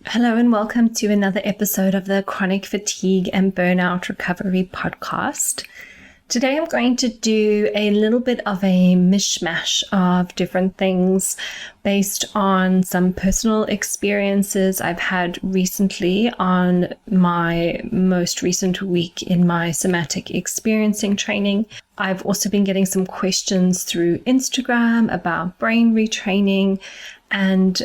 Hello and welcome to another episode of the Chronic Fatigue and Burnout Recovery podcast. Today I'm going to do a little bit of a mishmash of different things based on some personal experiences I've had recently on my most recent week in my somatic experiencing training. I've also been getting some questions through Instagram about brain retraining, and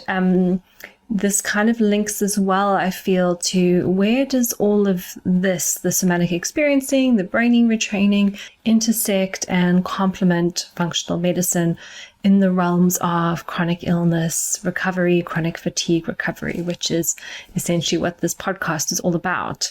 this kind of links as well, I feel, to where does all of this, the somatic experiencing, the brain retraining, intersect and complement functional medicine in the realms of chronic illness recovery, chronic fatigue recovery, which is essentially what this podcast is all about.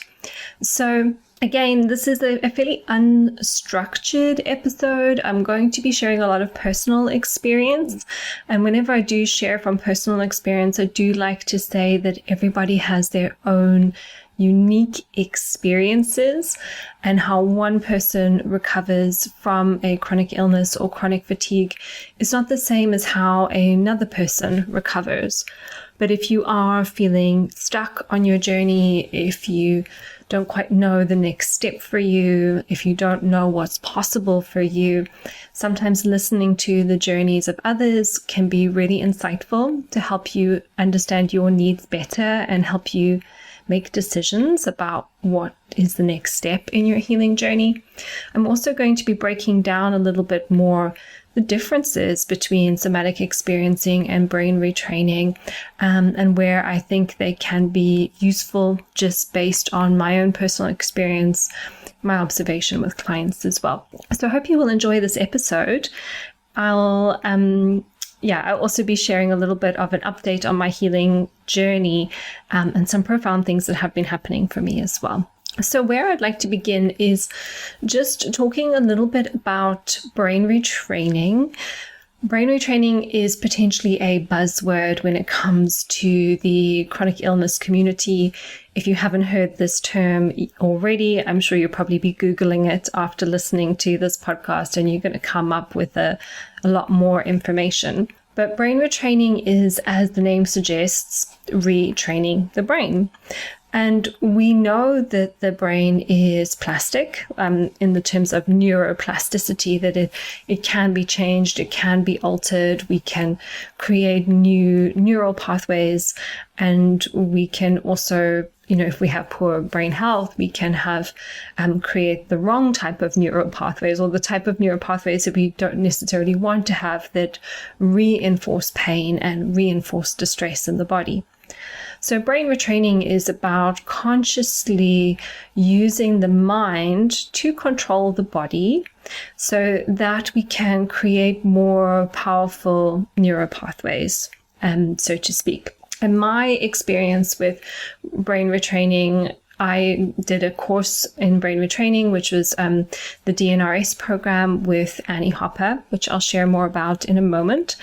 So again, this is a fairly unstructured episode. I'm going to be sharing a lot of personal experience. And whenever I do share from personal experience, I do like to say that everybody has their own unique experiences, and how one person recovers from a chronic illness or chronic fatigue is not the same as how another person recovers. But if you are feeling stuck on your journey, if you don't quite know the next step for you, if you don't know what's possible for you, sometimes listening to the journeys of others can be really insightful to help you understand your needs better and help you make decisions about what is the next step in your healing journey. I'm also going to be breaking down a little bit more the differences between somatic experiencing and brain retraining, and where I think they can be useful just based on my own personal experience, my observation with clients as well. So I hope you will enjoy this episode. I'll also be sharing a little bit of an update on my healing journey, and some profound things that have been happening for me as well. So where I'd like to begin is just talking a little bit about brain retraining. Brain retraining is potentially a buzzword when it comes to the chronic illness community. If you haven't heard this term already, I'm sure you'll probably be Googling it after listening to this podcast, and you're going to come up with a lot more information. But brain retraining is, as the name suggests, retraining the brain. And we know that the brain is plastic, in the terms of neuroplasticity, that it can be changed, it can be altered, we can create new neural pathways, and we can also, if we have poor brain health, we can have create the wrong type of neural pathways, or the type of neural pathways that we don't necessarily want to have, that reinforce pain and reinforce distress in the body. So brain retraining is about consciously using the mind to control the body so that we can create more powerful neuropathways, so to speak. And my experience with brain retraining, I did a course in brain retraining, which was the DNRS program with Annie Hopper, which I'll share more about in a moment.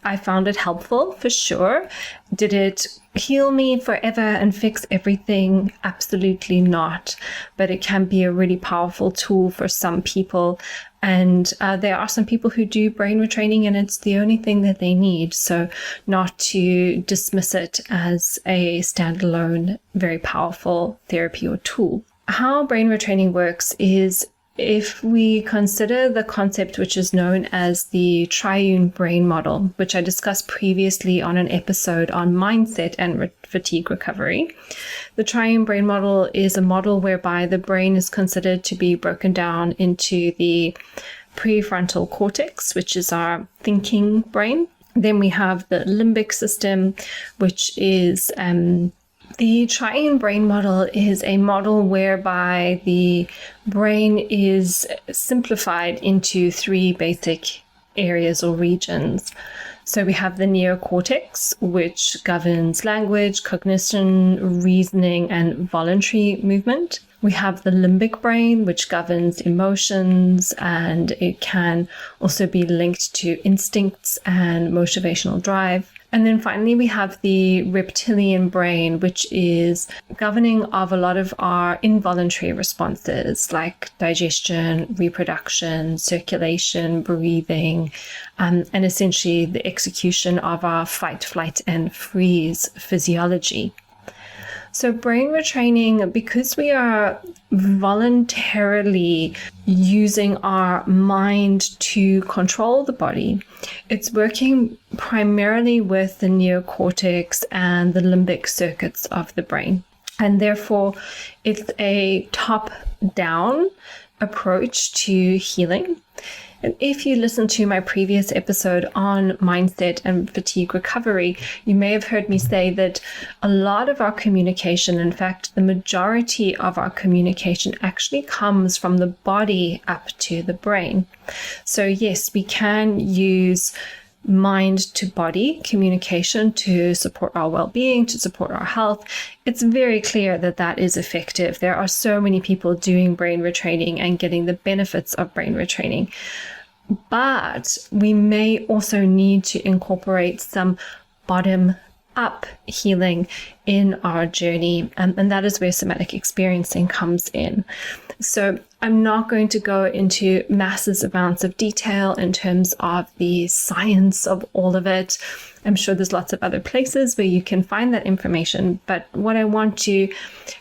I found it helpful for sure. Did it heal me forever and fix everything? Absolutely not. But it can be a really powerful tool for some people. And there are some people who do brain retraining and it's the only thing that they need. So not to dismiss it as a standalone, very powerful therapy or tool. How brain retraining works is, if we consider the concept which is known as the triune brain model, which I discussed previously on an episode on mindset and fatigue recovery, the triune brain model is a model whereby the brain is considered to be broken down into the prefrontal cortex, which is our thinking brain. Then we have the limbic system, which is the triune brain model is a model whereby the brain is simplified into three basic areas or regions. So we have the neocortex, which governs language, cognition, reasoning, and voluntary movement. We have the limbic brain, which governs emotions, and it can also be linked to instincts and motivational drive. And then finally, we have the reptilian brain, which is governing of a lot of our involuntary responses like digestion, reproduction, circulation, breathing, and essentially the execution of our fight, flight, and freeze physiology. So brain retraining, because we are voluntarily using our mind to control the body, it's working primarily with the neocortex and the limbic circuits of the brain. And therefore, it's a top-down approach to healing. And if you listen to my previous episode on mindset and fatigue recovery, you may have heard me say that a lot of our communication, in fact, the majority of our communication actually comes from the body up to the brain. So yes, we can use mind to body communication to support our well-being, to support our health. It's very clear that that is effective. There are so many people doing brain retraining and getting the benefits of brain retraining. But we may also need to incorporate some bottom-up healing in our journey, and that is where somatic experiencing comes in. So I'm not going to go into massive amounts of detail in terms of the science of all of it. I'm sure there's lots of other places where you can find that information, but what I want to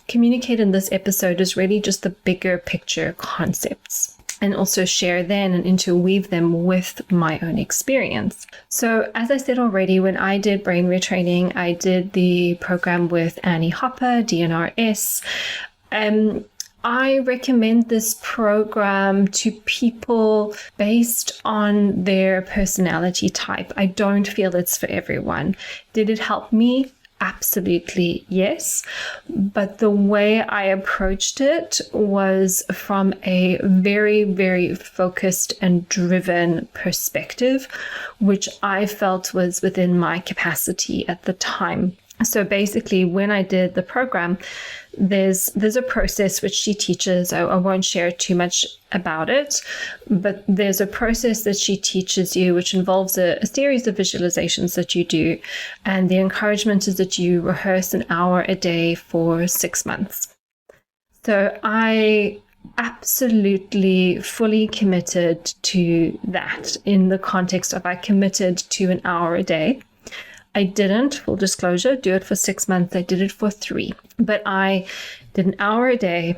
communicate in this episode is really just the bigger picture concepts, and also share then and interweave them with my own experience. So as I said already, when I did brain retraining, I did the program with Annie Hopper, DNRS. I recommend this program to people based on their personality type. I don't feel it's for everyone. Did it help me? Absolutely, yes. But the way I approached it was from a very, very focused and driven perspective, which I felt was within my capacity at the time. So basically, when I did the program, there's a process which she teaches. I won't share too much about it, but there's a process that she teaches you, which involves a series of visualizations that you do. And the encouragement is that you rehearse an hour a day for 6 months. So I absolutely fully committed to that in the context of I committed to an hour a day. I didn't, full disclosure, do it for 6 months. I did it for 3. But I did an hour a day.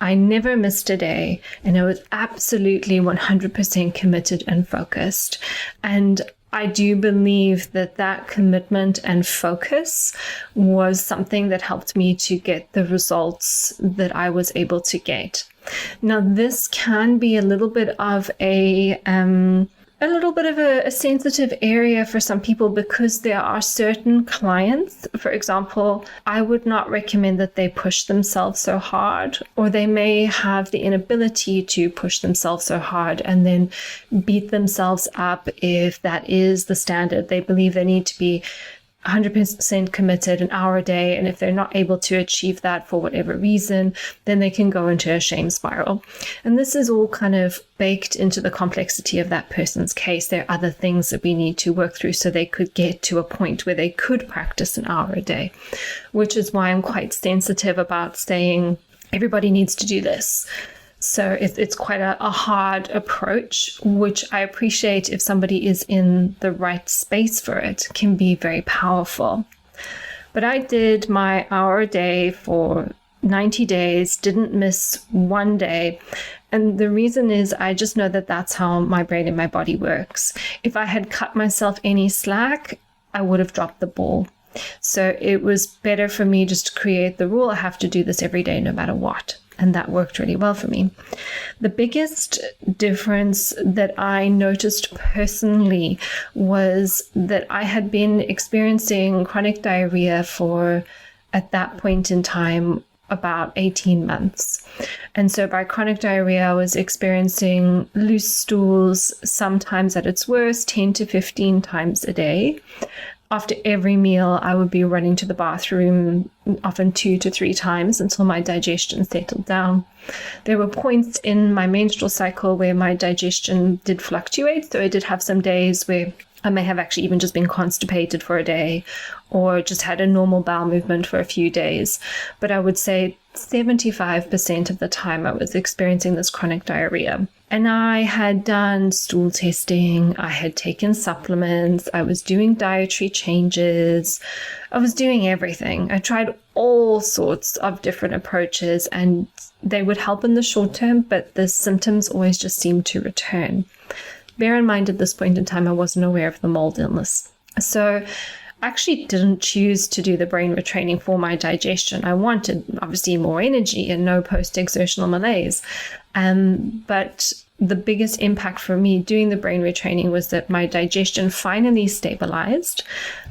I never missed a day. And I was absolutely 100% committed and focused. And I do believe that that commitment and focus was something that helped me to get the results that I was able to get. Now, this can be a little bit of a sensitive area for some people, because there are certain clients, for example, I would not recommend that they push themselves so hard, or they may have the inability to push themselves so hard and then beat themselves up if that is the standard. They believe they need to be 100% committed an hour a day, and if they're not able to achieve that for whatever reason, then they can go into a shame spiral. And this is all kind of baked into the complexity of that person's case. There are other things that we need to work through so they could get to a point where they could practice an hour a day, which is why I'm quite sensitive about saying everybody needs to do this. So it's quite a hard approach, which I appreciate if somebody is in the right space for it, can be very powerful. But I did my hour a day for 90 days, didn't miss one day. And the reason is I just know that that's how my brain and my body works. If I had cut myself any slack, I would have dropped the ball. So it was better for me just to create the rule. I have to do this every day, no matter what. And that worked really well for me. The biggest difference that I noticed personally was that I had been experiencing chronic diarrhea for, at that point in time, about 18 months. And so by chronic diarrhea, I was experiencing loose stools, sometimes at its worst, 10 to 15 times a day. After every meal, I would be running to the bathroom, often 2 to 3 times, until my digestion settled down. There were points in my menstrual cycle where my digestion did fluctuate. So I did have some days where I may have actually even just been constipated for a day or just had a normal bowel movement for a few days. But I would say 75% of the time I was experiencing this chronic diarrhea. And I had done stool testing, I had taken supplements, I was doing dietary changes, I was doing everything. I tried all sorts of different approaches and they would help in the short term, but the symptoms always just seemed to return. Bear in mind, at this point in time, I wasn't aware of the mold illness. So I actually didn't choose to do the brain retraining for my digestion. I wanted, obviously, more energy and no post-exertional malaise. But the biggest impact for me doing the brain retraining was that my digestion finally stabilized.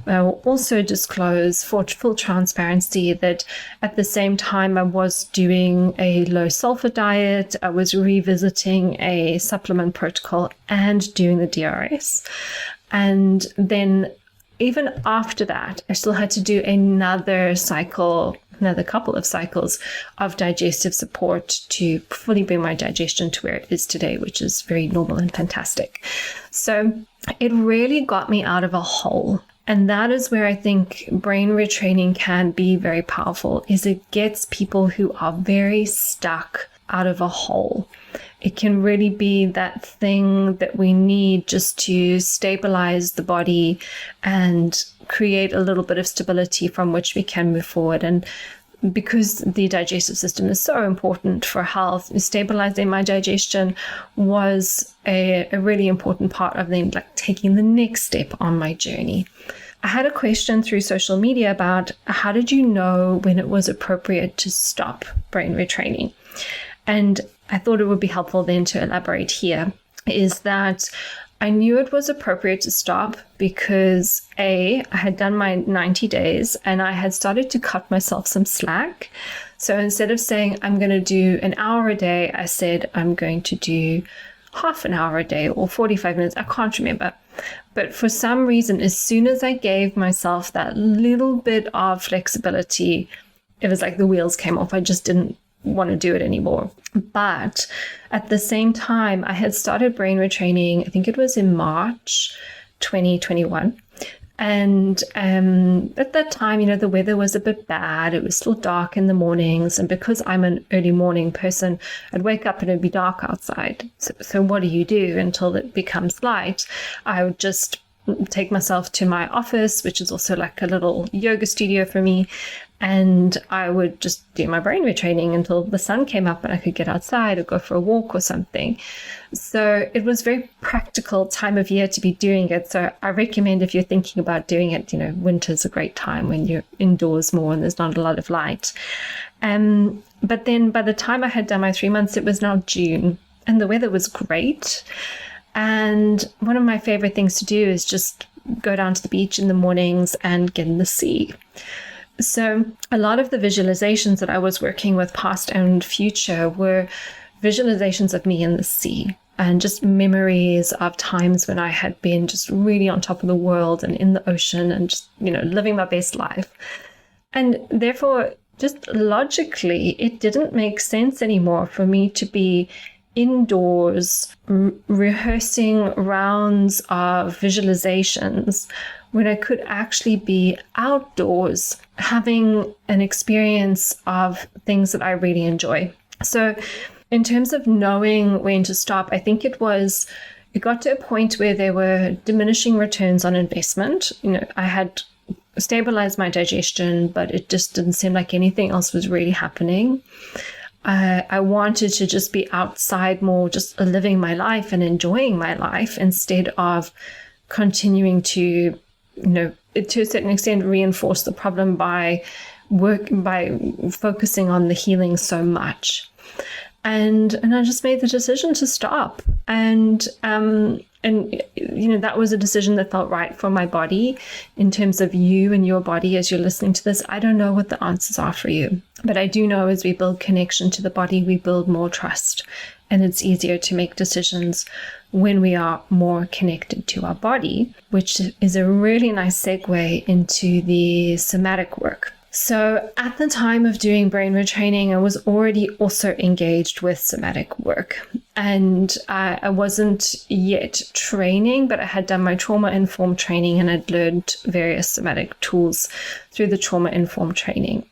I will also disclose, for full transparency, that at the same time I was doing a low sulfur diet, I was revisiting a supplement protocol and doing the DRS. And then even after that, I still had to do another couple of cycles of digestive support to fully bring my digestion to where it is today, which is very normal and fantastic. So it really got me out of a hole. And that is where I think brain retraining can be very powerful, is it gets people who are very stuck out of a hole. It can really be that thing that we need just to stabilize the body and create a little bit of stability from which we can move forward. And because the digestive system is so important for health, stabilizing my digestion was a really important part of them, like taking the next step on my journey. I had a question through social media about how did you know when it was appropriate to stop brain retraining? And I thought it would be helpful then to elaborate here, is that I knew it was appropriate to stop because I had done my 90 days and I had started to cut myself some slack. So instead of saying I'm going to do an hour a day, I said I'm going to do half an hour a day or 45 minutes. I can't remember. But for some reason, as soon as I gave myself that little bit of flexibility, it was like the wheels came off. I just didn't want to do it anymore. But at the same time, I had started brain retraining, I think it was in March 2021. And at that time, the weather was a bit bad. It was still dark in the mornings. And because I'm an early morning person, I'd wake up and it'd be dark outside. So what do you do until it becomes light? I would just take myself to my office, which is also like a little yoga studio for me. And I would just do my brain retraining until the sun came up and I could get outside or go for a walk or something. So it was a very practical time of year to be doing it. So I recommend, if you're thinking about doing it, winter's a great time when you're indoors more and there's not a lot of light. But then by the time I had done my 3 months, it was now June and the weather was great. And one of my favorite things to do is just go down to the beach in the mornings and get in the sea. So a lot of the visualizations that I was working with, past and future, were visualizations of me in the sea and just memories of times when I had been just really on top of the world and in the ocean and just, living my best life. And therefore, just logically, it didn't make sense anymore for me to be indoors rehearsing rounds of visualizations when I could actually be outdoors having an experience of things that I really enjoy. So in terms of knowing when to stop, I think it got to a point where there were diminishing returns on investment. I had stabilized my digestion, but it just didn't seem like anything else was really happening. I wanted to just be outside more, just living my life and enjoying my life instead of continuing to, to a certain extent, reinforce the problem by focusing on the healing so much. And I just made the decision to stop. And that was a decision that felt right for my body. In terms of you and your body, as you're listening to this, I don't know what the answers are for you. But I do know as we build connection to the body, we build more trust. And it's easier to make decisions when we are more connected to our body, which is a really nice segue into the somatic work. So at the time of doing brain retraining, I was already also engaged with somatic work. And I wasn't yet training, but I had done my trauma-informed training and I'd learned various somatic tools through the trauma-informed training.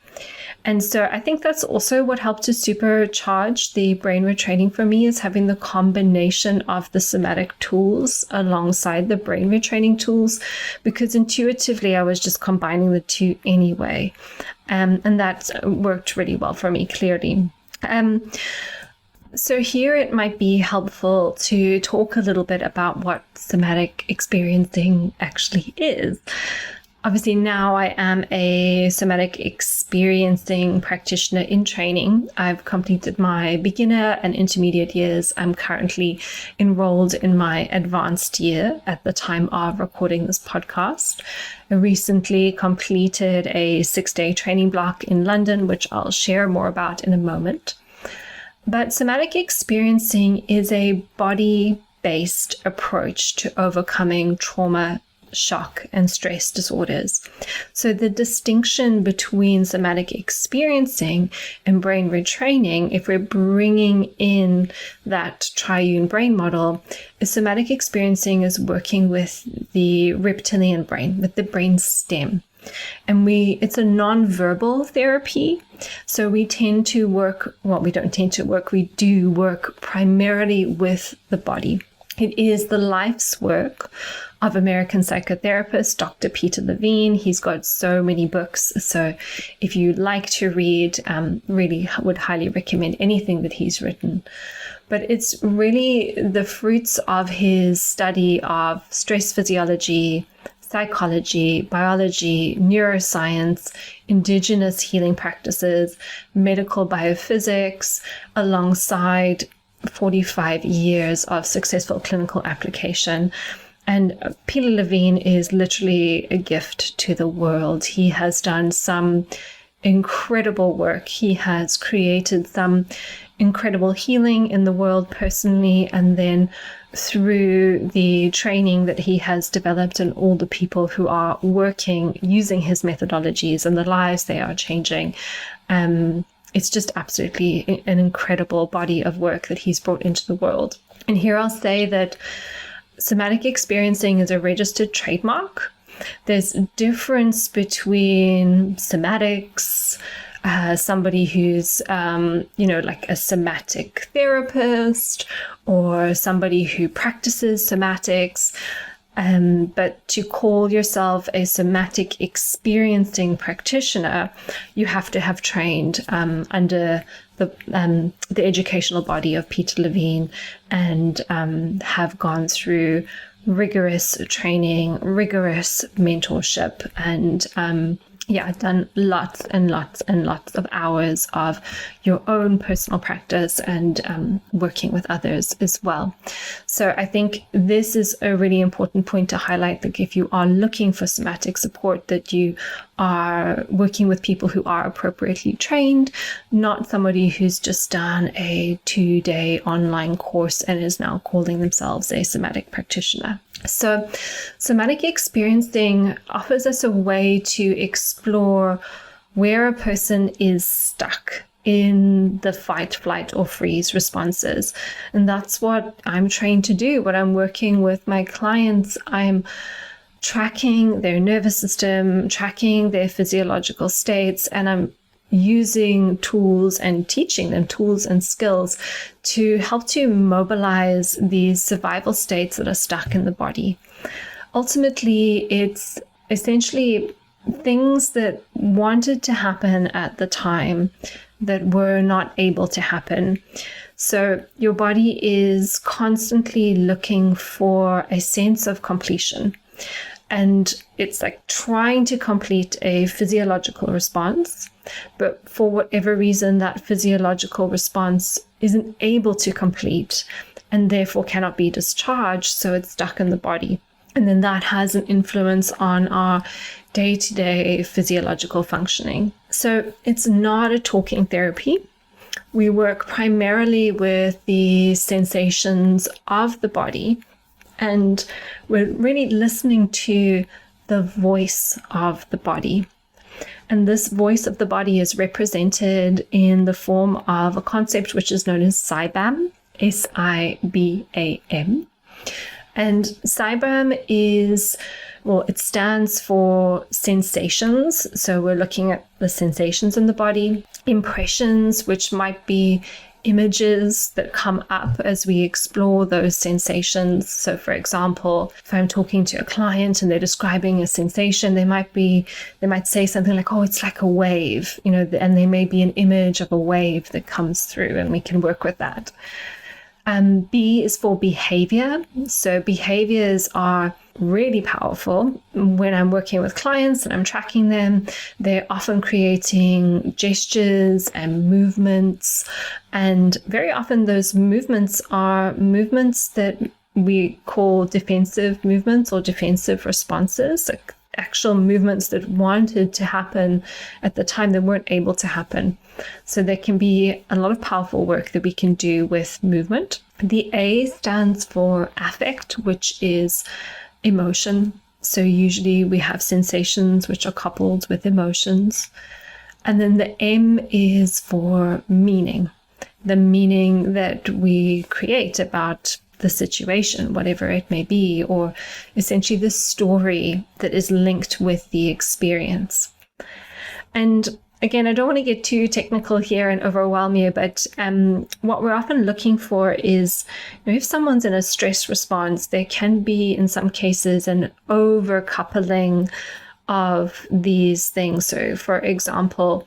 And so I think that's also what helped to supercharge the brain retraining for me, is having the combination of the somatic tools alongside the brain retraining tools, because intuitively I was just combining the two anyway. And that worked really well for me, clearly. So here it might be helpful to talk a little bit about what somatic experiencing actually is. Obviously, now I am a somatic experiencing practitioner in training. I've completed my beginner and intermediate years. I'm currently enrolled in my advanced year at the time of recording this podcast. I recently completed a 6-day training block in London, which I'll share more about in a moment. But somatic experiencing is a body-based approach to overcoming trauma, shock, and stress disorders. So the distinction between somatic experiencing and brain retraining, if we're bringing in that triune brain model, is somatic experiencing is working with the reptilian brain, with the brain stem. And it's a non-verbal therapy. So we tend to work, we do work primarily with the body. It is the life's work of American psychotherapist Dr. Peter Levine. He's got so many books. So if you like to read, really would highly recommend anything that he's written. But it's really the fruits of his study of stress physiology, psychology, biology, neuroscience, indigenous healing practices, medical biophysics, alongside 45 years of successful clinical application. And Peter Levine is literally a gift to the world. He has done some incredible work. He has created some incredible healing in the world personally, and then through the training that he has developed and all the people who are working using his methodologies and the lives they are changing. It's just absolutely an incredible body of work that he's brought into the world. And here I'll say that somatic experiencing is a registered trademark. There's a difference between somatics, somebody who's, like a somatic therapist or somebody who practices somatics. But to call yourself a somatic experiencing practitioner, you have to have trained under the educational body of Peter Levine and have gone through rigorous training, rigorous mentorship, and done lots and lots and lots of hours of your own personal practice and working with others as well. So I think this is a really important point to highlight, that if you are looking for somatic support, that you are working with people who are appropriately trained, not somebody who's just done a 2-day online course and is now calling themselves a somatic practitioner. So somatic experiencing offers us a way to explore where a person is stuck in the fight, flight, or freeze responses. And that's what I'm trained to do. When I'm working with my clients, I'm tracking their nervous system, tracking their physiological states, and I'm using tools and teaching them tools and skills to help to mobilize these survival states that are stuck in the body. Ultimately, it's essentially things that wanted to happen at the time that were not able to happen. So your body is constantly looking for a sense of completion. And it's like trying to complete a physiological response, but for whatever reason, that physiological response isn't able to complete and therefore cannot be discharged, so it's stuck in the body. And then that has an influence on our day-to-day physiological functioning. So it's not a talking therapy. We work primarily with the sensations of the body, and we're really listening to the voice of the body. And this voice of the body is represented in the form of a concept which is known as SIBAM, S-I-B-A-M. And SIBAM it stands for sensations. So we're looking at the sensations in the body, impressions, which might be images that come up as we explore those sensations. So for example, if I'm talking to a client and they're describing a sensation, they might say something like, oh, it's like a wave, and there may be an image of a wave that comes through, and we can work with that. B is for behavior. So behaviors are really powerful. When I'm working with clients and I'm tracking them, they're often creating gestures and movements. And very often those movements are movements that we call defensive movements or defensive responses, like actual movements that wanted to happen at the time that weren't able to happen. So there can be a lot of powerful work that we can do with movement. The A stands for affect, which is emotion. So usually we have sensations which are coupled with emotions. And then the M is for meaning, the meaning that we create about the situation, whatever it may be, or essentially the story that is linked with the experience. And again, I don't want to get too technical here and overwhelm you, but what we're often looking for is, if someone's in a stress response, there can be, in some cases, an over-coupling of these things. So, for example,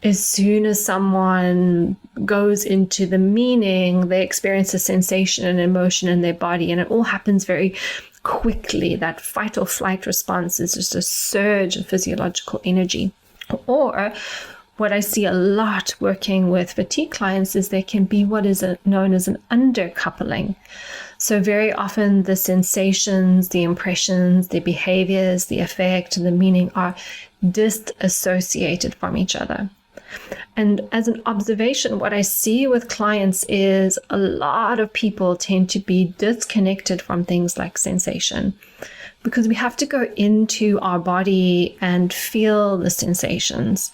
as soon as someone goes into the meaning, they experience a sensation and emotion in their body, and it all happens very quickly. That fight or flight response is just a surge of physiological energy. Or what I see a lot working with fatigue clients is there can be what is known as an undercoupling. So very often the sensations, the impressions, the behaviors, the affect, and the meaning are disassociated from each other. And as an observation, what I see with clients is a lot of people tend to be disconnected from things like sensation, because we have to go into our body and feel the sensations.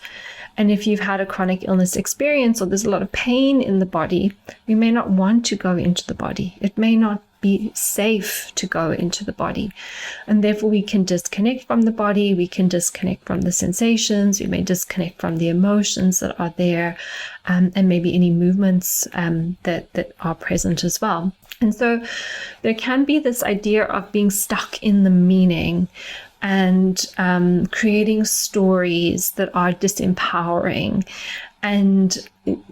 And if you've had a chronic illness experience or there's a lot of pain in the body, we may not want to go into the body. It may not be safe to go into the body. And therefore we can disconnect from the body, we can disconnect from the sensations, we may disconnect from the emotions that are there, and maybe any movements that are present as well. And so there can be this idea of being stuck in the meaning and creating stories that are disempowering, and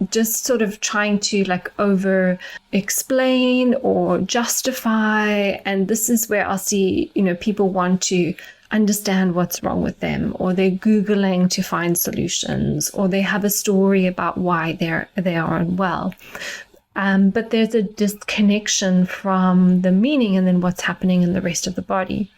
just sort of trying to over explain or justify. And this is where I'll see, people want to understand what's wrong with them, or they're Googling to find solutions, or they have a story about why they are unwell. But there's a disconnection from the meaning and then what's happening in the rest of the body.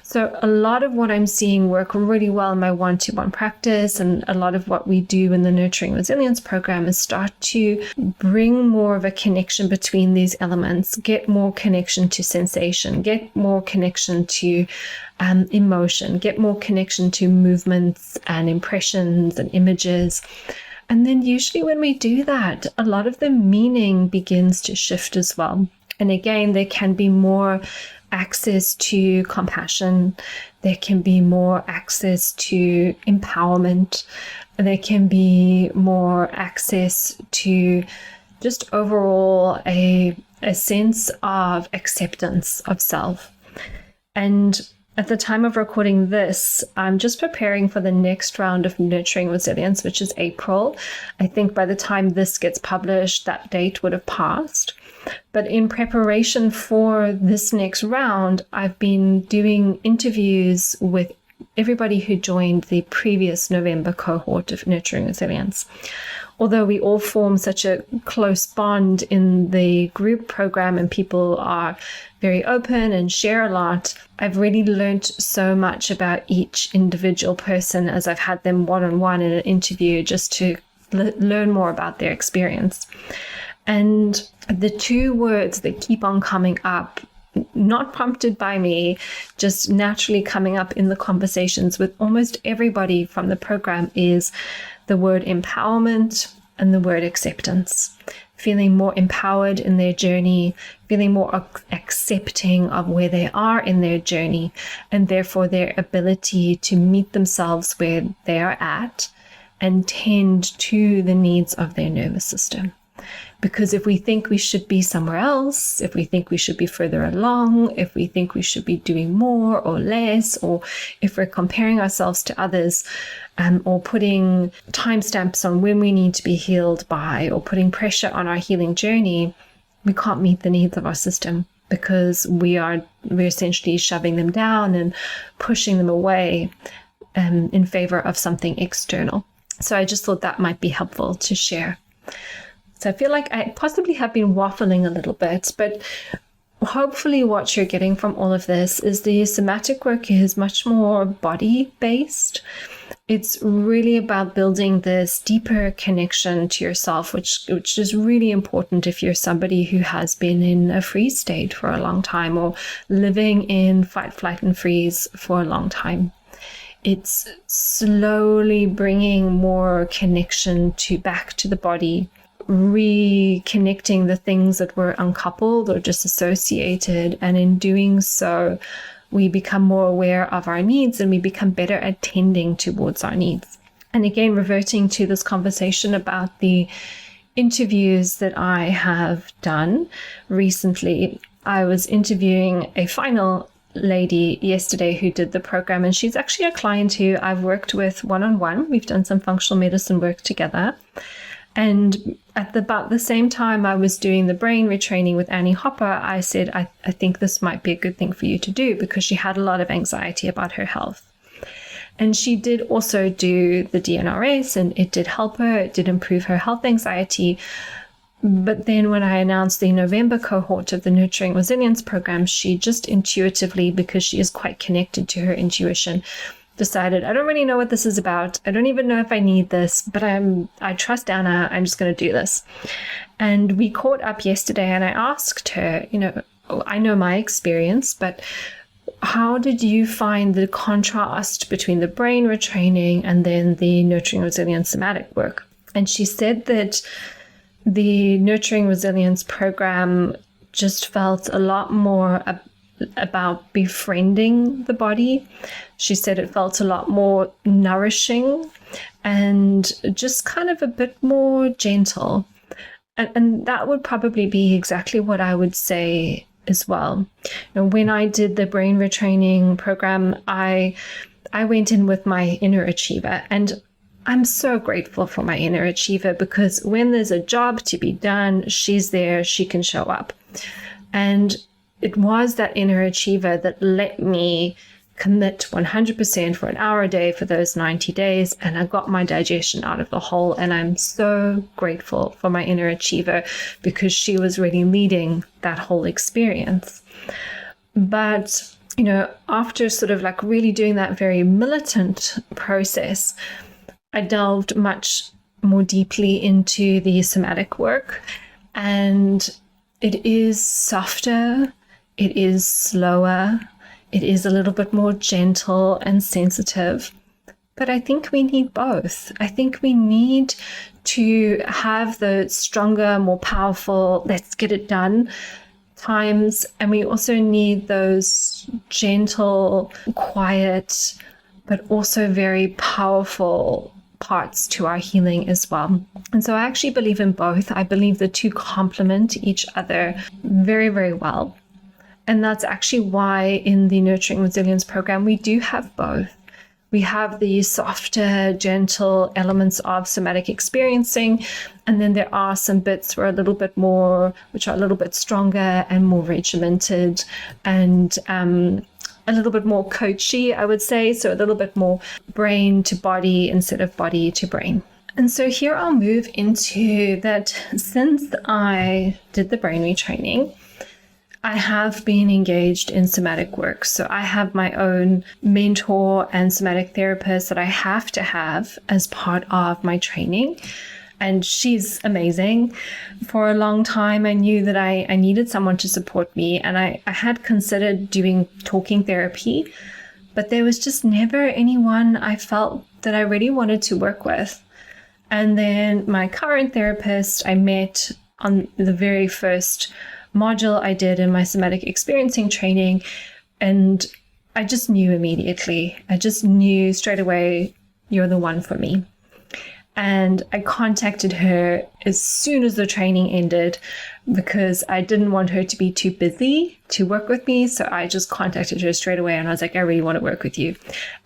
So a lot of what I'm seeing work really well in my one-to-one practice, and a lot of what we do in the Nurturing Resilience program, is start to bring more of a connection between these elements, get more connection to sensation, get more connection to emotion, get more connection to movements and impressions and images. And then usually when we do that, a lot of the meaning begins to shift as well. And again, there can be more access to compassion. There can be more access to empowerment. There can be more access to just overall a sense of acceptance of self. And at the time of recording this, I'm just preparing for the next round of Nurturing Resilience, which is April. I think by the time this gets published, that date would have passed. But in preparation for this next round, I've been doing interviews with everybody who joined the previous November cohort of Nurturing Resilience. Although we all form such a close bond in the group program and people are very open and share a lot, I've really learned so much about each individual person as I've had them one-on-one in an interview, just to learn more about their experience. And the two words that keep on coming up not prompted by me, just naturally coming up in the conversations with almost everybody from the program is the word empowerment and the word acceptance. Feeling more empowered in their journey, feeling more accepting of where they are in their journey, and therefore their ability to meet themselves where they are at and tend to the needs of their nervous system. Because if we think we should be somewhere else, if we think we should be further along, if we think we should be doing more or less, or if we're comparing ourselves to others, or putting timestamps on when we need to be healed by, or putting pressure on our healing journey, we can't meet the needs of our system because we're essentially shoving them down and pushing them away in favor of something external. So I just thought that might be helpful to share. So I feel like I possibly have been waffling a little bit, but hopefully what you're getting from all of this is the somatic work is much more body-based. It's really about building this deeper connection to yourself, which is really important if you're somebody who has been in a freeze state for a long time or living in fight, flight, and freeze for a long time. It's slowly bringing more connection back to the body, reconnecting the things that were uncoupled or disassociated, and in doing so we become more aware of our needs and we become better at tending towards our needs. And again, reverting to this conversation about the interviews that I have done recently, I was interviewing a final lady yesterday who did the program, and she's actually a client who I've worked with one-on-one. We've done some functional medicine work together. And at about the same time I was doing the brain retraining with Annie Hopper, I said, I think this might be a good thing for you to do, because she had a lot of anxiety about her health. And she did also do the DNRS, and it did help her. It did improve her health anxiety. But then when I announced the November cohort of the Nurturing Resilience program, she just intuitively, because she is quite connected to her intuition, decided, I don't really know what this is about. I don't even know if I need this, but I trust Anna. I'm just going to do this. And we caught up yesterday, and I asked her, I know my experience, but how did you find the contrast between the brain retraining and then the Nurturing Resilience somatic work? And she said that the Nurturing Resilience program just felt a lot more about befriending the body. She said it felt a lot more nourishing and just kind of a bit more gentle. And that would probably be exactly what I would say as well. When I did the brain retraining program, I went in with my inner achiever, and I'm so grateful for my inner achiever, because when there's a job to be done, she's there, she can show up. And it was that inner achiever that let me commit 100% for an hour a day for those 90 days. And I got my digestion out of the hole. And I'm so grateful for my inner achiever, because she was really leading that whole experience. But, after sort of like really doing that very militant process, I delved much more deeply into the somatic work. And it is softer. It is slower, it is a little bit more gentle and sensitive, but I think we need both. I think we need to have the stronger, more powerful, let's get it done times, and we also need those gentle, quiet, but also very powerful parts to our healing as well. And so I actually believe in both. I believe the two complement each other very, very well. And that's actually why in the Nurturing Resilience program, we do have both. We have the softer, gentle elements of somatic experiencing, and then there are some bits which are a little bit stronger and more regimented and a little bit more coachy, I would say. So a little bit more brain to body instead of body to brain. And so here I'll move into that. Since I did the brain retraining, I have been engaged in somatic work. So I have my own mentor and somatic therapist that I have to have as part of my training. and she's amazing. For a long time, I knew that I needed someone to support me, and I had considered doing talking therapy, but there was just never anyone I felt that I really wanted to work with. And then my current therapist I met on the very first module I did in my somatic experiencing training, and I just knew immediately. I just knew straight away, you're the one for me. And I contacted her as soon as the training ended because I didn't want her to be too busy to work with me. So I just contacted her straight away and I was like, I really want to work with you,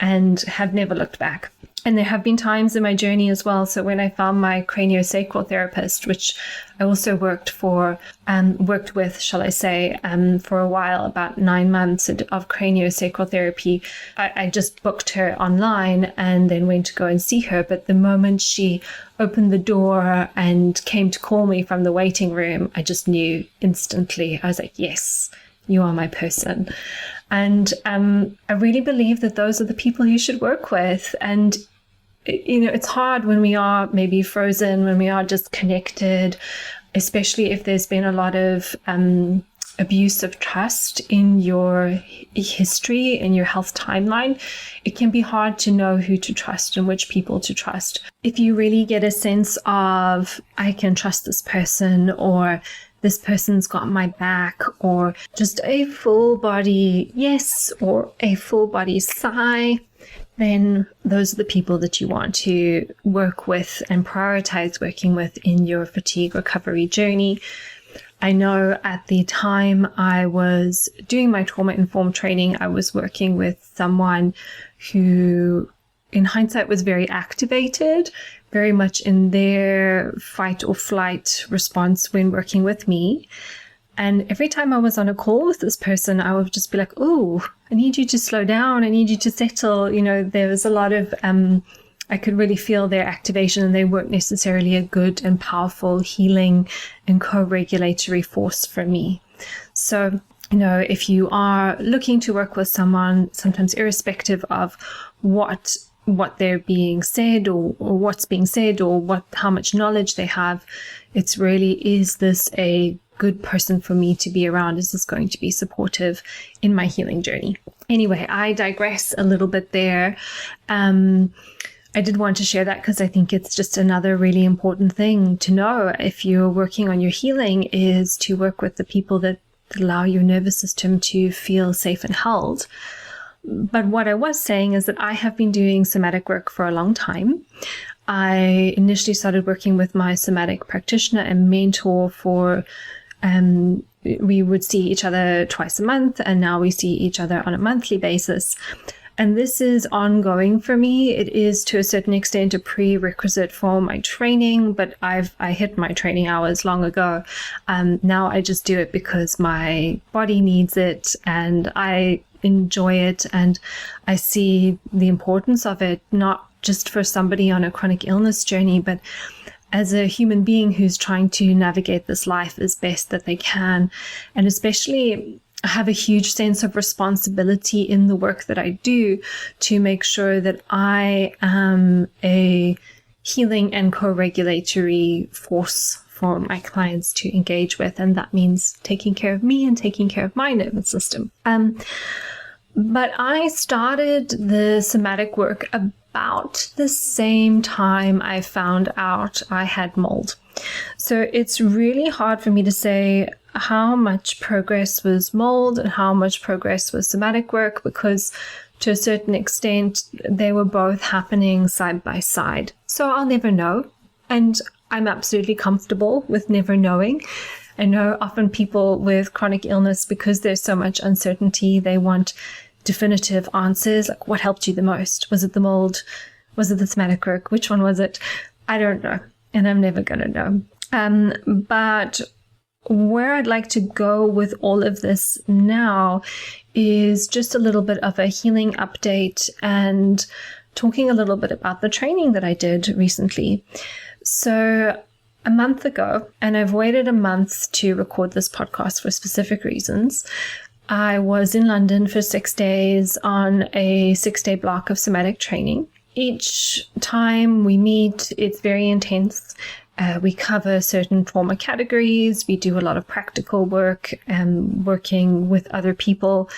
and have never looked back. And there have been times in my journey as well. So when I found my craniosacral therapist, which I also worked with, shall I say, for a while, about 9 months of craniosacral therapy, I just booked her online and then went to go and see her. But the moment she opened the door and came to call me from the waiting room, I just knew instantly. I was like, yes, you are my person. And I really believe that those are the people you should work with. And, you know, it's hard when we are maybe frozen, when we are disconnected, especially if there's been a lot of abuse of trust in your history, in your health timeline. It can be hard to know who to trust and which people to trust. If you really get a sense of, I can trust this person, or this person's got my back, or just a full body yes or a full body sigh, then those are the people that you want to work with and prioritize working with in your fatigue recovery journey. I know at the time I was doing my trauma-informed training, I was working with someone who, in hindsight, was very activated, very much in their fight or flight response when working with me. And every time I was on a call with this person, I would just be like, oh, I need you to slow down. I need you to settle. You know, there was a lot of, I could really feel their activation, and they weren't necessarily a good and powerful healing and co-regulatory force for me. So, you know, if you are looking to work with someone, sometimes irrespective of what they're being said or what's being said or how much knowledge they have, it's really, is this a good person for me to be around? Is this going to be supportive in my healing journey? Anyway, I digress a little bit there. I did want to share that because I think it's just another really important thing to know if you're working on your healing, is to work with the people that allow your nervous system to feel safe and held. But what I was saying is that I have been doing somatic work for a long time. I initially started working with my somatic practitioner and mentor for, we would see each other twice a month, and now we see each other on a monthly basis. And this is ongoing for me. It is to a certain extent a prerequisite for my training, but I hit my training hours long ago. Now I just do it because my body needs it and I enjoy it, and I see the importance of it, not just for somebody on a chronic illness journey, but as a human being who's trying to navigate this life as best that they can. And especially, I have a huge sense of responsibility in the work that I do to make sure that I am a healing and co-regulatory force for my clients to engage with. And that means taking care of me and taking care of my nervous system. But I started the somatic work about the same time I found out I had mold. So it's really hard for me to say how much progress was mold and how much progress was somatic work, because to a certain extent, they were both happening side by side. So I'll never know. And I'm absolutely comfortable with never knowing. I know often people with chronic illness, because there's so much uncertainty, they want definitive answers. Like, what helped you the most? Was it the mold? Was it the somatic work? Which one was it? I don't know. And I'm never going to know. But where I'd like to go with all of this now is just a little bit of a healing update and talking a little bit about the training that I did recently. So a month ago, and I've waited a month to record this podcast for specific reasons, I was in London for 6 days on a 6-day block of somatic training each time we meet, it's very intense. We cover certain trauma categories. We do a lot of practical work and working with other people,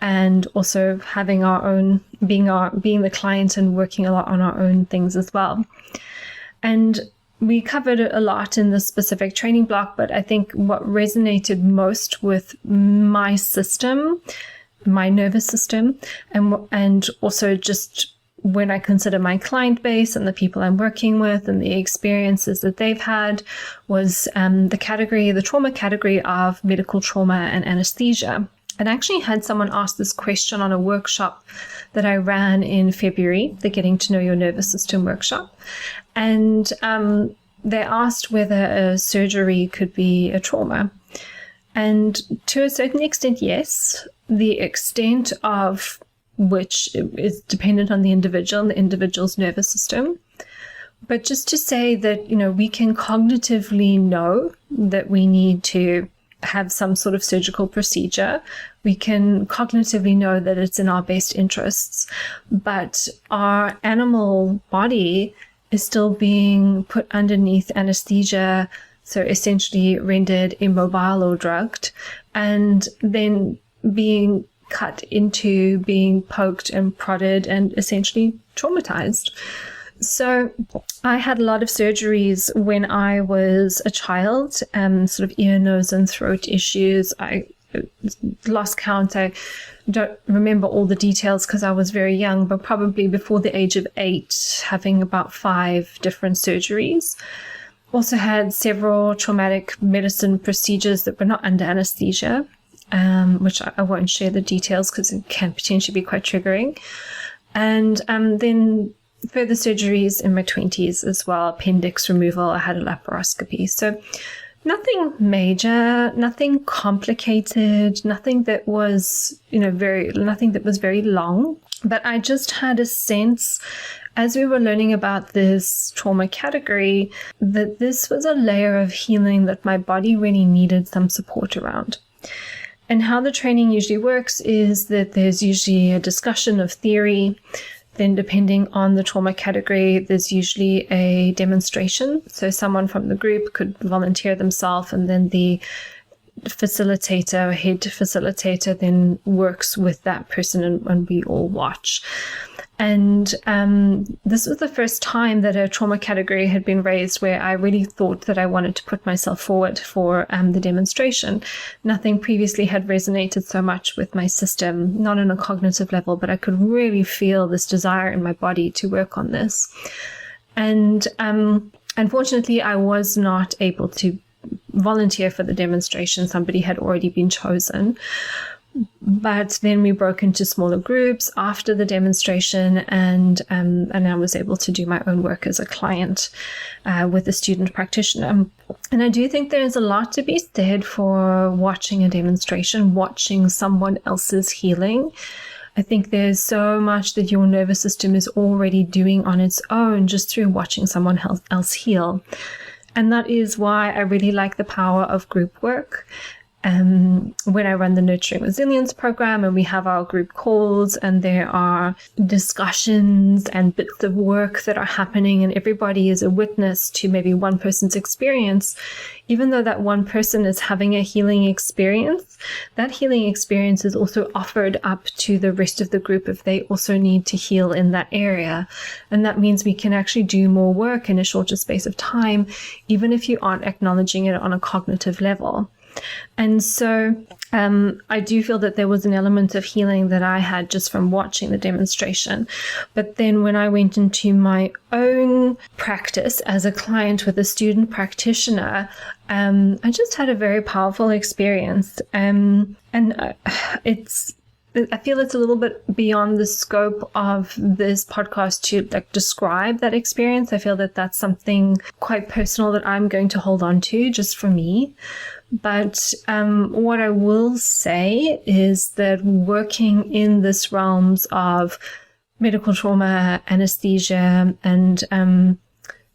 and also having our own, being the client and working a lot on our own things as well. And we covered a lot in this specific training block, but I think what resonated most with my system, my nervous system, and also just when I consider my client base and the people I'm working with and the experiences that they've had, was the trauma category of medical trauma and anesthesia. And I actually had someone ask this question on a workshop that I ran in February, the Getting to Know Your Nervous System workshop. And they asked whether a surgery could be a trauma. And to a certain extent, yes. The extent of which is dependent on the individual and the individual's nervous system. But just to say that, we can cognitively know that we need to have some sort of surgical procedure. We can cognitively know that it's in our best interests, but our animal body is still being put underneath anesthesia, so essentially rendered immobile or drugged, and then being cut into, being poked and prodded and essentially traumatized. So I had a lot of surgeries when I was a child, sort of ear, nose, and throat issues. I lost count. I don't remember all the details because I was very young, but probably before the age of 8, having about 5 different surgeries. Also had several traumatic medicine procedures that were not under anesthesia, which I won't share the details because it can potentially be quite triggering. And then further surgeries in my 20s as well, appendix removal, I had a laparoscopy. So nothing major, nothing complicated, nothing that was, nothing that was very long. But I just had a sense, as we were learning about this trauma category, that this was a layer of healing that my body really needed some support around. And how the training usually works is that there's usually a discussion of theory. Then depending on the trauma category, there's usually a demonstration. So someone from the group could volunteer themselves, and then the facilitator or head facilitator then works with that person, and we all watch. And this was the first time that a trauma category had been raised where I really thought that I wanted to put myself forward for the demonstration. Nothing previously had resonated so much with my system, not on a cognitive level, but I could really feel this desire in my body to work on this. And unfortunately, I was not able to volunteer for the demonstration. Somebody had already been chosen. But then we broke into smaller groups after the demonstration, and I was able to do my own work as a client with a student practitioner. And I do think there's a lot to be said for watching a demonstration, watching someone else's healing. I think there's so much that your nervous system is already doing on its own just through watching someone else heal. And that is why I really like the power of group work. When I run the Nurturing Resilience program and we have our group calls and there are discussions and bits of work that are happening and everybody is a witness to maybe one person's experience, even though that one person is having a healing experience, that healing experience is also offered up to the rest of the group if they also need to heal in that area. And that means we can actually do more work in a shorter space of time, even if you aren't acknowledging it on a cognitive level. And so I do feel that there was an element of healing that I had just from watching the demonstration. But then when I went into my own practice as a client with a student practitioner, I just had a very powerful experience. I feel it's a little bit beyond the scope of this podcast to describe that experience. I feel that that's something quite personal that I'm going to hold on to just for me. But what I will say is that working in this realms of medical trauma, anesthesia, and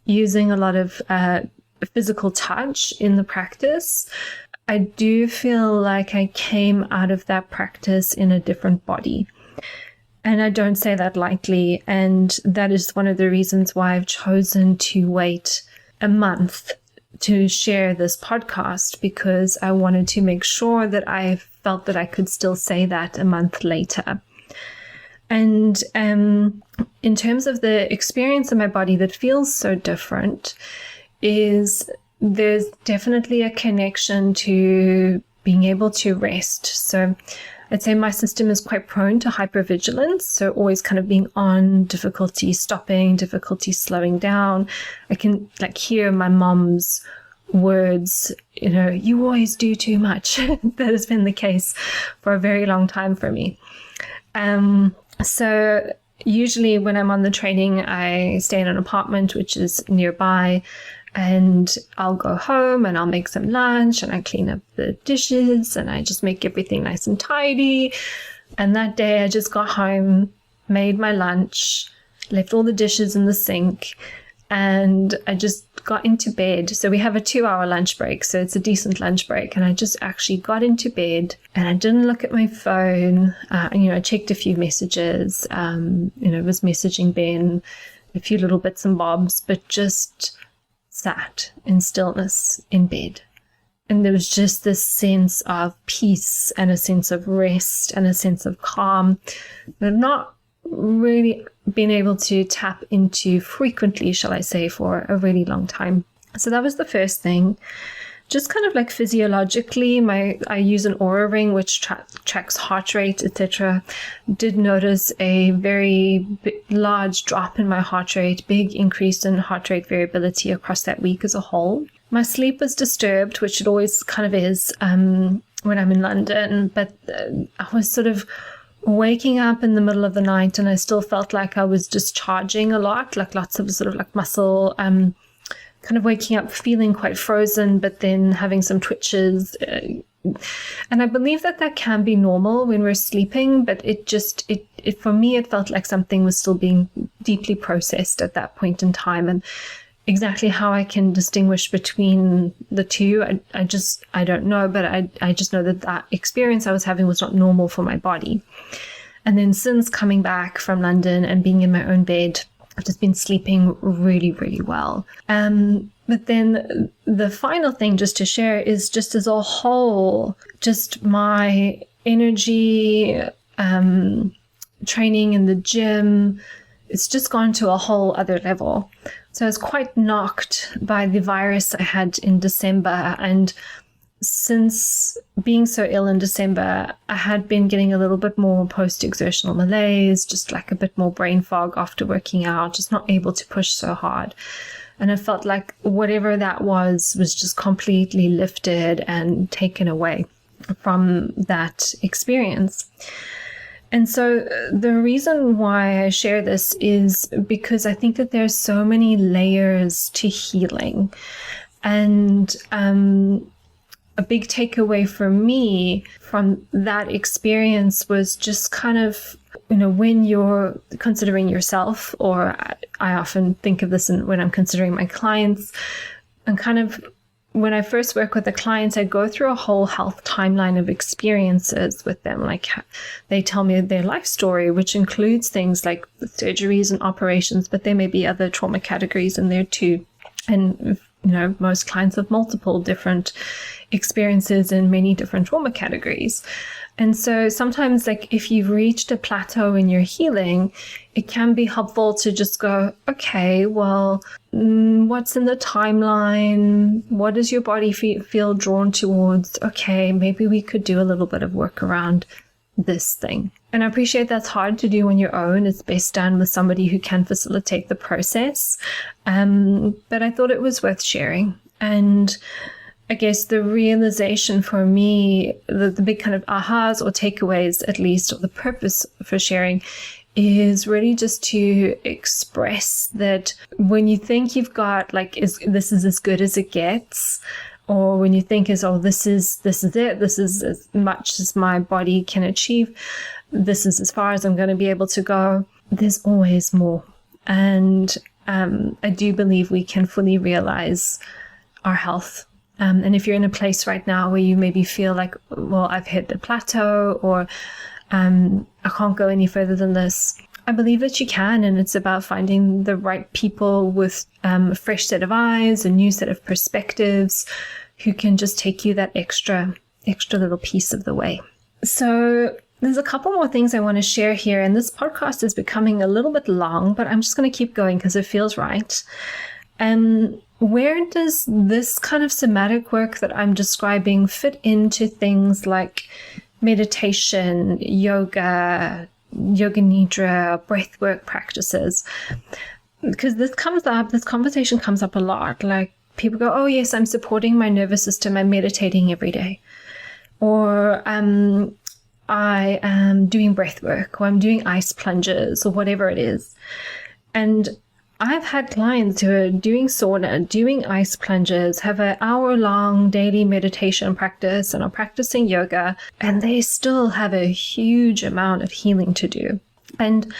using a lot of physical touch in the practice, I do feel like I came out of that practice in a different body. And I don't say that lightly. And that is one of the reasons why I've chosen to wait a month to share this podcast, because I wanted to make sure that I felt that I could still say that a month later. And in terms of the experience in my body that feels so different, is there's definitely a connection to being able to rest. So I'd say my system is quite prone to hypervigilance, so always kind of being on, difficulty stopping, difficulty slowing down. I can hear my mom's words, you always do too much. That has been the case for a very long time for me. So usually when I'm on the training, I stay in an apartment which is nearby, and I'll go home and I'll make some lunch and I clean up the dishes and I just make everything nice and tidy. And that day I just got home, made my lunch, left all the dishes in the sink, and I just got into bed. So we have a 2-hour lunch break, so it's a decent lunch break. And I just actually got into bed and I didn't look at my phone. I checked a few messages, was messaging Ben, a few little bits and bobs, but just sat in stillness in bed. And there was just this sense of peace and a sense of rest and a sense of calm that I've not really been able to tap into frequently, shall I say, for a really long time. So that was the first thing. Just kind of physiologically, I use an Oura ring which tracks heart rate, etc. Did notice a very large drop in my heart rate, big increase in heart rate variability across that week as a whole. My sleep was disturbed, which it always kind of is when I'm in London, but I was sort of waking up in the middle of the night and I still felt like I was discharging a lot, lots of sort of muscle, kind of waking up feeling quite frozen, but then having some twitches. And I believe that can be normal when we're sleeping, but it for me, it felt like something was still being deeply processed at that point in time. And exactly how I can distinguish between the two, I don't know, but I just know that experience I was having was not normal for my body. And then since coming back from London and being in my own bed, I've just been sleeping really, really well. But then the final thing just to share is just as a whole, just my energy, training in the gym, it's just gone to a whole other level. So I was quite knocked by the virus I had in December. And since being so ill in December, I had been getting a little bit more post-exertional malaise, just a bit more brain fog after working out, just not able to push so hard. And I felt like whatever that was just completely lifted and taken away from that experience. And so the reason why I share this is because I think that there's so many layers to healing. And a big takeaway for me from that experience was just kind of, when you're considering yourself, or I often think of this when I'm considering my clients, and kind of when I first work with the clients, I go through a whole health timeline of experiences with them. They tell me their life story, which includes things like surgeries and operations, but there may be other trauma categories in there too. And, most clients have multiple different experiences in many different trauma categories. And so sometimes, if you've reached a plateau in your healing, it can be helpful to just go, okay, well, what's in the timeline? What does your body feel drawn towards? Okay, maybe we could do a little bit of work around this thing. And I appreciate that's hard to do on your own. It's best done with somebody who can facilitate the process. But I thought it was worth sharing. And I guess the realization for me, the big kind of ahas or takeaways, at least, or the purpose for sharing, is really just to express that when you think you've got this is as good as it gets, or when you think this is it, this is as much as my body can achieve, this is as far as I'm going to be able to go, there's always more. And I do believe we can fully realize our health. And if you're in a place right now where you maybe feel like, well, I've hit the plateau, or I can't go any further than this. I believe that you can, and it's about finding the right people with a fresh set of eyes, a new set of perspectives, who can just take you that extra little piece of the way. So there's a couple more things I want to share here, and this podcast is becoming a little bit long, but I'm just going to keep going because it feels right. Where does this kind of somatic work that I'm describing fit into things like meditation, yoga nidra, breathwork practices? Because this conversation comes up a lot. Like, people go, oh yes, I'm supporting my nervous system, I'm meditating every day. Or I am doing breathwork, or I'm doing ice plunges, or whatever it is. And I've had clients who are doing sauna, doing ice plunges, have an hour-long daily meditation practice, and are practicing yoga, and they still have a huge amount of healing to do. And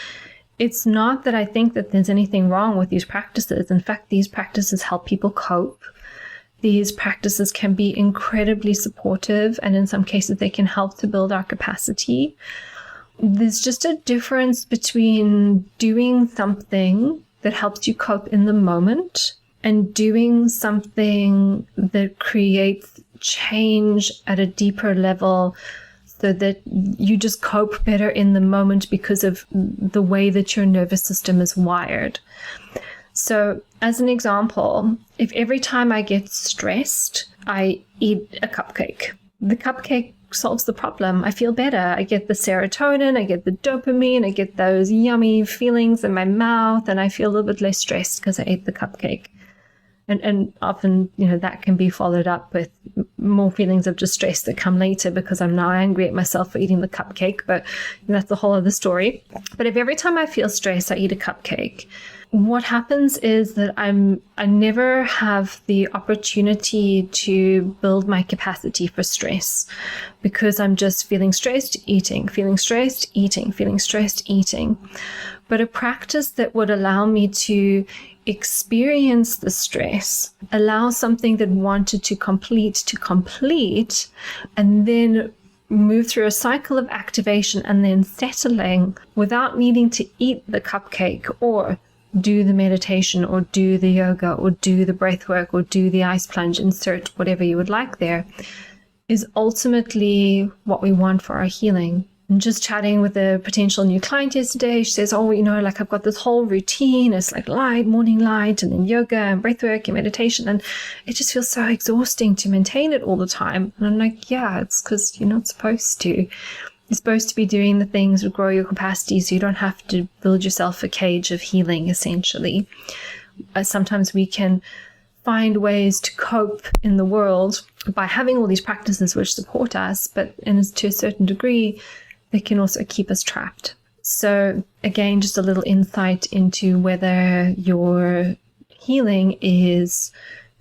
it's not that I think that there's anything wrong with these practices. In fact, these practices help people cope. These practices can be incredibly supportive, and in some cases they can help to build our capacity. There's just a difference between doing something that helps you cope in the moment and doing something that creates change at a deeper level, so that you just cope better in the moment because of the way that your nervous system is wired. So as an example, if every time I get stressed, I eat a cupcake, the cupcake solves the problem. I feel better. I get the serotonin, I get the dopamine, I get those yummy feelings in my mouth, and I feel a little bit less stressed because I ate the cupcake. And often, that can be followed up with more feelings of distress that come later because I'm now angry at myself for eating the cupcake, but that's a whole other story. But if every time I feel stressed, I eat a cupcake, what happens is that I never have the opportunity to build my capacity for stress, because I'm just feeling stressed, eating, feeling stressed, eating, feeling stressed, eating. But a practice that would allow me to experience the stress, allow something that wanted to complete, and then move through a cycle of activation and then settling without needing to eat the cupcake or do the meditation or do the yoga or do the breath work or do the ice plunge, insert whatever you would like there, is ultimately what we want for our healing. And just chatting with a potential new client yesterday, she says, I've got this whole routine. It's like morning light, and then yoga and breathwork and meditation. And it just feels so exhausting to maintain it all the time. And I'm like, yeah, it's because you're not supposed to. You're supposed to be doing the things that grow your capacity so you don't have to build yourself a cage of healing, essentially. Sometimes we can find ways to cope in the world by having all these practices which support us, but to a certain degree, they can also keep us trapped. So again, just a little insight into whether your healing is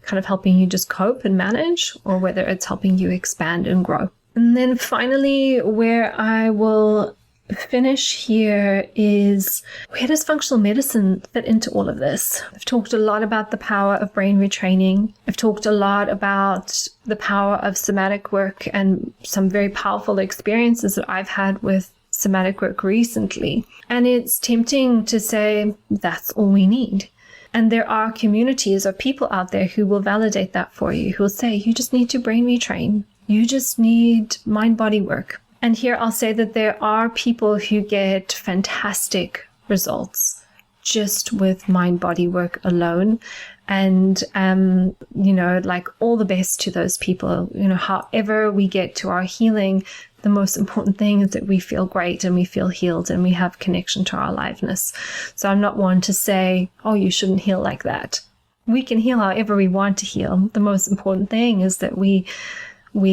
kind of helping you just cope and manage, or whether it's helping you expand and grow. And then finally, where I will finish here is, where does functional medicine fit into all of this? I've talked a lot about the power of brain retraining. I've talked a lot about the power of somatic work and some very powerful experiences that I've had with somatic work recently. And it's tempting to say that's all we need. And there are communities of people out there who will validate that for you, who will say, you just need to brain retrain. You just need mind-body work. And here I'll say that there are people who get fantastic results just with mind-body work alone. And, all the best to those people. However we get to our healing, the most important thing is that we feel great and we feel healed and we have connection to our aliveness. So I'm not one to say, oh, you shouldn't heal like that. We can heal however we want to heal. The most important thing is that we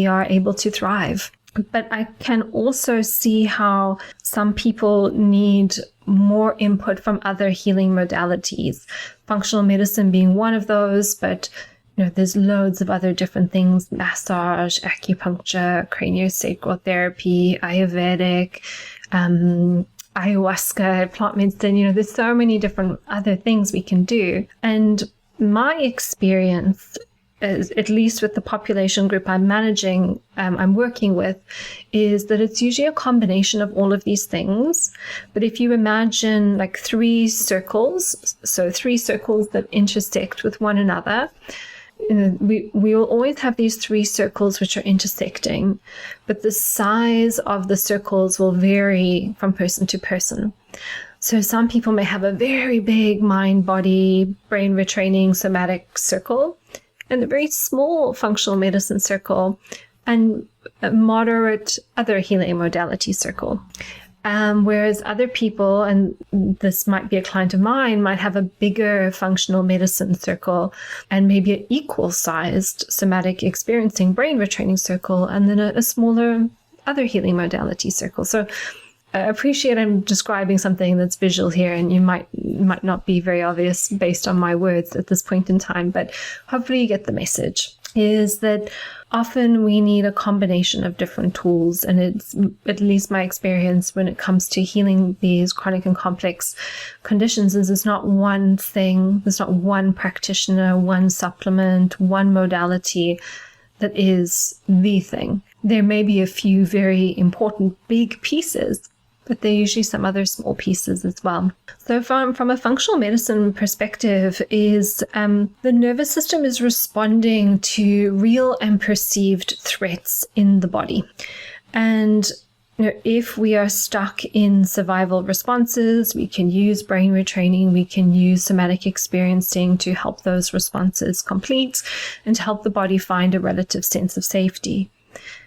are able to thrive. But I can also see how some people need more input from other healing modalities, functional medicine being one of those, but there's loads of other different things: massage, acupuncture, craniosacral therapy, Ayurvedic, ayahuasca, plant medicine. There's so many different other things we can do. And my experience at least with the population group I'm managing, I'm working with, is that it's usually a combination of all of these things. But if you imagine like 3 circles, so 3 circles that intersect with one another, we will always have these 3 circles which are intersecting, but the size of the circles will vary from person to person. So some people may have a very big mind, body, brain retraining, somatic circle, and a very small functional medicine circle, and a moderate other healing modality circle. Whereas other people, and this might be a client of mine, might have a bigger functional medicine circle and maybe an equal-sized somatic experiencing brain retraining circle, and then a smaller other healing modality circle. So I appreciate I'm describing something that's visual here, and you might not be very obvious based on my words at this point in time, but hopefully you get the message, is that often we need a combination of different tools. And it's at least my experience when it comes to healing these chronic and complex conditions is it's not one thing, there's not one practitioner, one supplement, one modality that is the thing. There may be a few very important big pieces, but there are usually some other small pieces as well. So from a functional medicine perspective is the nervous system is responding to real and perceived threats in the body. And if we are stuck in survival responses, we can use brain retraining, we can use somatic experiencing to help those responses complete and to help the body find a relative sense of safety.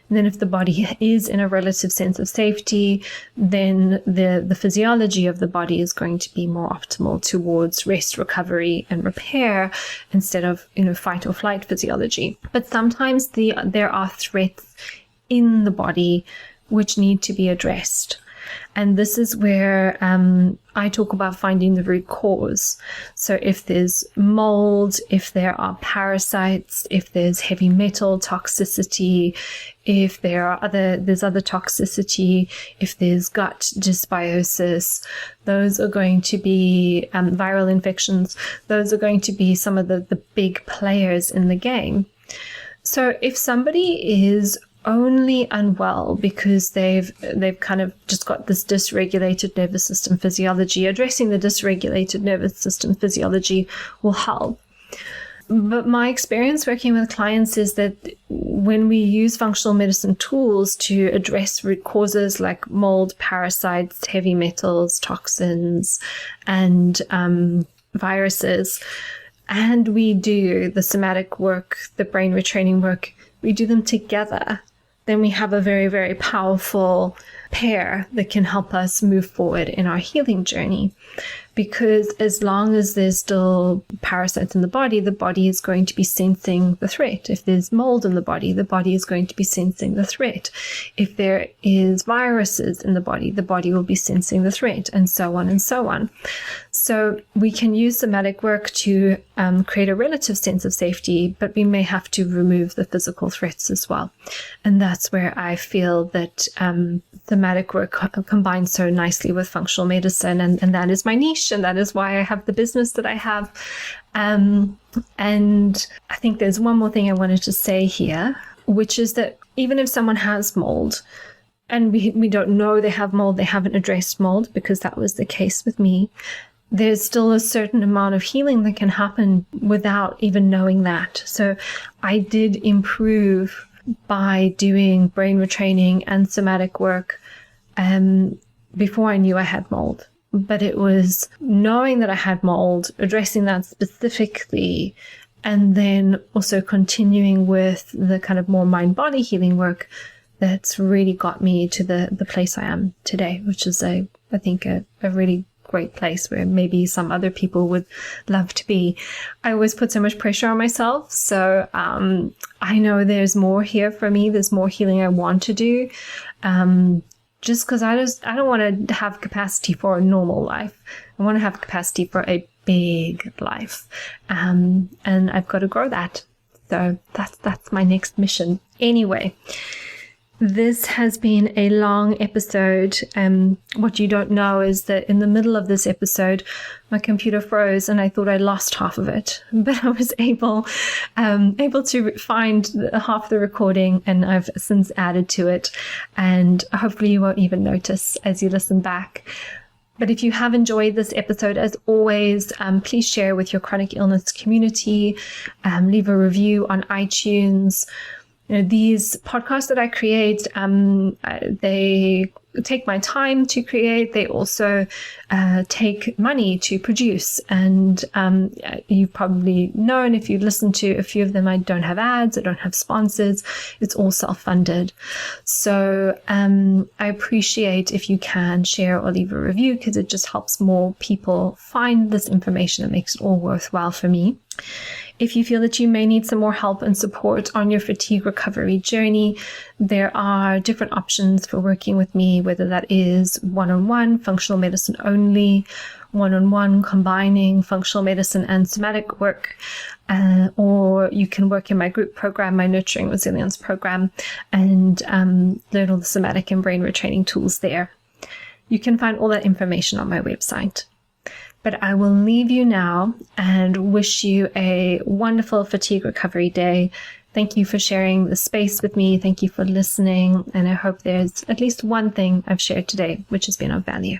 And then if the body is in a relative sense of safety, then the physiology of the body is going to be more optimal towards rest, recovery, and repair instead of, fight or flight physiology. But sometimes there are threats in the body which need to be addressed. And this is where I talk about finding the root cause. So if there's mold, if there are parasites, if there's heavy metal toxicity, if there's other toxicity, if there's gut dysbiosis, those are going to be viral infections. Those are going to be some of the big players in the game. So if somebody is only unwell because they've kind of just got this dysregulated nervous system physiology, addressing the dysregulated nervous system physiology will help. But my experience working with clients is that when we use functional medicine tools to address root causes like mold, parasites, heavy metals, toxins, and viruses, and we do the somatic work, the brain retraining work, we do them together, then we have a very, very powerful pair that can help us move forward in our healing journey. Because as long as there's still parasites in the body is going to be sensing the threat. If there's mold in the body is going to be sensing the threat. If there is viruses in the body will be sensing the threat, and so on and so on. So we can use somatic work to create a relative sense of safety, but we may have to remove the physical threats as well. And that's where I feel that somatic work combines so nicely with functional medicine, and that is my niche, and that is why I have the business that I have. And I think there's one more thing I wanted to say here, which is that even if someone has mold, and we don't know they have mold, they haven't addressed mold, because that was the case with me, there's still a certain amount of healing that can happen without even knowing that. So I did improve by doing brain retraining and somatic work before I knew I had mold. But it was knowing that I had mold, addressing that specifically, and then also continuing with the kind of more mind-body healing work that's really got me to the place I am today, which is I think a really great place where maybe some other people would love to be. I always put so much pressure on myself. So I know there's more here for me. There's more healing I want to do. Just because I don't want to have capacity for a normal life. I want to have capacity for a big life. And I've got to grow that. So that's my next mission. Anyway, This has been a long episode. What you don't know is that in the middle of this episode, my computer froze and I thought I lost half of it, but I was able to find half the recording, and I've since added to it, and hopefully you won't even notice as you listen back. But if you have enjoyed this episode, as always, please share with your chronic illness community, leave a review on iTunes. These podcasts that I create, they take my time to create. They also take money to produce. And you've probably known, if you listen to a few of them, I don't have ads, I don't have sponsors. It's all self-funded. So I appreciate if you can share or leave a review, because it just helps more people find this information. It makes it all worthwhile for me. If you feel that you may need some more help and support on your fatigue recovery journey, there are different options for working with me, whether that is one-on-one, functional medicine only, one-on-one combining functional medicine and somatic work, or you can work in my group program, my Nurturing Resilience program, and learn all the somatic and brain retraining tools there. You can find all that information on my website. But I will leave you now and wish you a wonderful fatigue recovery day. Thank you for sharing the space with me. Thank you for listening. And I hope there's at least one thing I've shared today which has been of value.